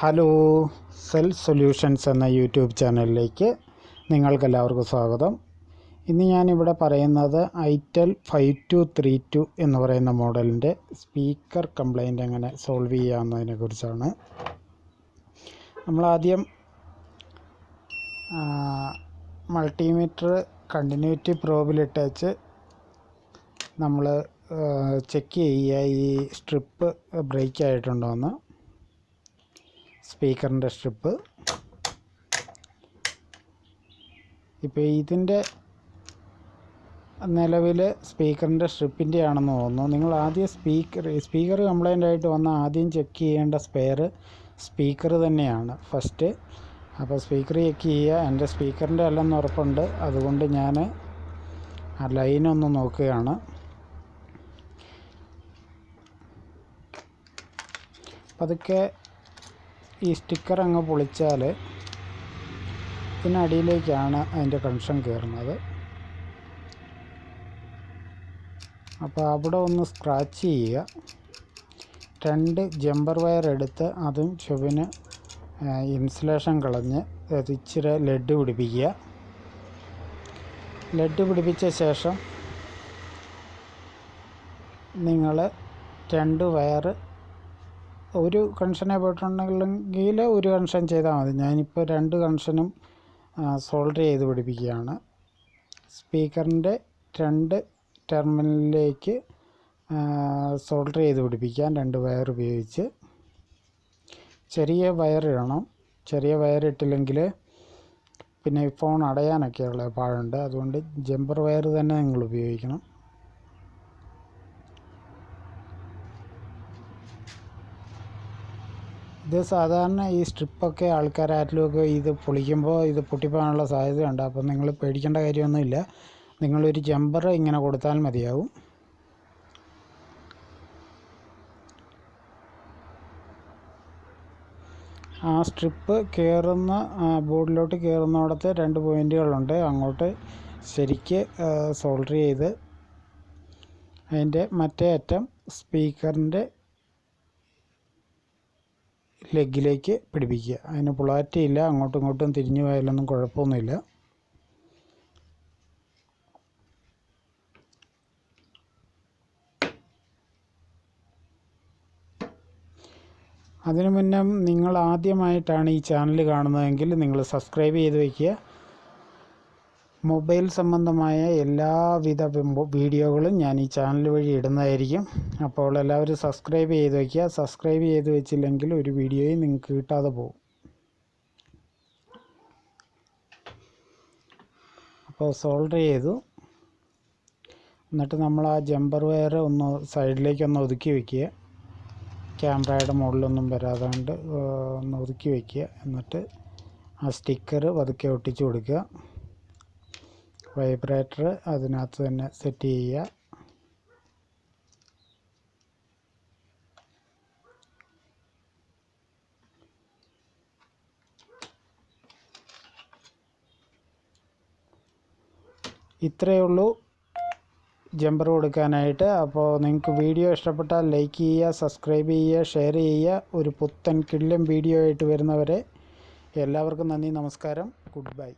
Hello, self solutions എന്ന YouTube ചാനലിലേക്ക് നിങ്ങൾക്കെല്ലാവർക്കും സ്വാഗതം. ഇന്ന് ഞാനിവിടെ പറയുന്നത് ഐറ്റൽ 5232 എന്ന് പറയുന്ന മോഡലിൻ്റെ സ്പീക്കർ കംപ്ലൈൻറ്റ് എങ്ങനെ സോൾവ് ചെയ്യാമെന്നതിനെ കുറിച്ചാണ്. നമ്മളാദ്യം മൾട്ടിമീറ്റർ കണ്ടിന്യൂറ്റി പ്രോബിലിട്ടേച്ച് നമ്മൾ ചെക്ക് ചെയ്യുക ഈ സ്ട്രിപ്പ് ബ്രേക്ക് ആയിട്ടുണ്ടോ എന്ന്. സ്പീക്കറിൻ്റെ സ്ട്രിപ്പ് ഇപ്പോൾ ഇതിൻ്റെ നിലവിൽ സ്പീക്കറിൻ്റെ സ്ട്രിപ്പിൻ്റെ ആണെന്ന് തോന്നുന്നു. നിങ്ങൾ ആദ്യം സ്പീക്കർ കംപ്ലൈൻ്റ് ആയിട്ട് വന്നാൽ ആദ്യം ചെക്ക് ചെയ്യേണ്ട സ്പീക്കർ തന്നെയാണ് ഫസ്റ്റ്. അപ്പോൾ സ്പീക്കർ ചെക്ക് ചെയ്യുക. എൻ്റെ സ്പീക്കറിൻ്റെ അല്ലെന്ന് ഉറപ്പുണ്ട്, അതുകൊണ്ട് ഞാൻ ആ ലൈനൊന്ന് നോക്കുകയാണ്. പതുക്കെ ഈ സ്റ്റിക്കർ അങ്ങ് പൊളിച്ചാൽ ഇതിനടിയിലേക്കാണ് അതിൻ്റെ കണക്ഷൻ കയറുന്നത്. അപ്പോൾ അവിടെ ഒന്ന് സ്ക്രാച്ച് ചെയ്യുക. 2 ജമ്പർ വയർ എടുത്ത് അതും ചുവന് ഇൻസുലേഷൻ കളഞ്ഞ് ഇച്ചിരി ലെഡ് പിടിപ്പിക്കുക. ലെഡ് പിടിപ്പിച്ച ശേഷം നിങ്ങൾ 2 വയർ ഒരു കണക്ഷനെ പോയിട്ടുണ്ടെങ്കിൽ ഒരു കണക്ഷൻ ചെയ്താൽ മതി. ഞാനിപ്പോൾ 2 കണക്ഷനും സോൾഡർ ചെയ്ത് പിടിപ്പിക്കുകയാണ്. സ്പീക്കറിൻ്റെ 2 ടെർമിനലിലേക്ക് സോൾഡർ ചെയ്ത് പിടിപ്പിക്കാൻ 2 വയർ ഉപയോഗിച്ച് ചെറിയ വയർ ഇടണം. ചെറിയ വയർ ഇട്ടില്ലെങ്കിൽ പിന്നെ ഫോൺ അടയാനൊക്കെയുള്ള പാടുണ്ട്. അതുകൊണ്ട് ജമ്പർ വയർ തന്നെ നിങ്ങൾ ഉപയോഗിക്കണം. ഇത് സാധാരണ ഈ സ്ട്രിപ്പൊക്കെ ആൾക്കാരാരിലുമൊക്കെ ഇത് പൊളിക്കുമ്പോൾ ഇത് പൊട്ടിപ്പോകാനുള്ള സാധ്യതയുണ്ട്. അപ്പോൾ നിങ്ങൾ പേടിക്കേണ്ട കാര്യമൊന്നുമില്ല. നിങ്ങളൊരു ജമ്പർ ഇങ്ങനെ കൊടുത്താൽ മതിയാവും. ആ സ്ട്രിപ്പ് കയറുന്ന ബോർഡിലോട്ട് കയറുന്നിടത്ത് 2 പോയിൻറ്റുകളുണ്ട്. അങ്ങോട്ട് ശരിക്ക് സോൾഡർ ചെയ്ത് അതിൻ്റെ മറ്റേ അറ്റം സ്പീക്കറിൻ്റെ ലെഗിലേക്ക് പിടിപ്പിക്കുക. അതിന് പുളാറ്റിയില്ല, അങ്ങോട്ടും ഇങ്ങോട്ടും തിരിഞ്ഞു പോയാലൊന്നും കുഴപ്പമൊന്നുമില്ല. അതിനു മുന്നേ നിങ്ങൾ ആദ്യമായിട്ടാണ് ഈ ചാനൽ കാണുന്നതെങ്കിൽ നിങ്ങൾ സബ്സ്ക്രൈബ് ചെയ്ത് വയ്ക്കുക. മൊബൈൽ സംബന്ധമായ എല്ലാവിധ വീഡിയോകളും ഞാൻ ഈ ചാനൽ വഴി ഇടുന്നതായിരിക്കും. അപ്പോൾ എല്ലാവരും സബ്സ്ക്രൈബ് ചെയ്ത് വയ്ക്കുക. സബ്സ്ക്രൈബ് ചെയ്ത് വെച്ചില്ലെങ്കിൽ ഒരു വീഡിയോയും നിങ്ങൾക്ക് കിട്ടാതെ പോകും. അപ്പോൾ സോൾഡർ ചെയ്തു. എന്നിട്ട് നമ്മൾ ആ ജമ്പർ വയർ ഒന്ന് സൈഡിലേക്കൊന്ന് ഒതുക്കി വയ്ക്കുക. ക്യാമറയുടെ മുകളിലൊന്നും വരാതാണ്ട് ഒന്ന് ഒതുക്കി വയ്ക്കുക. എന്നിട്ട് ആ സ്റ്റിക്കർ പതുക്കെ ഒട്ടിച്ചു കൊടുക്കുക. വൈബ്രേറ്റർ അതിനകത്ത് തന്നെ സെറ്റ് ചെയ്യുക. ഇത്രയേ ഉള്ളൂ ജമ്പർ കൊടുക്കാനായിട്ട്. അപ്പോൾ നിങ്ങൾക്ക് വീഡിയോ ഇഷ്ടപ്പെട്ടാൽ ലൈക്ക് ചെയ്യുക, സബ്സ്ക്രൈബ് ചെയ്യുക, ഷെയർ ചെയ്യുക. ഒരു പുത്തൻ കിടിലൻ വീഡിയോ ആയിട്ട് വരുന്നവരെ എല്ലാവർക്കും നന്ദി, നമസ്കാരം, ഗുഡ് ബൈ.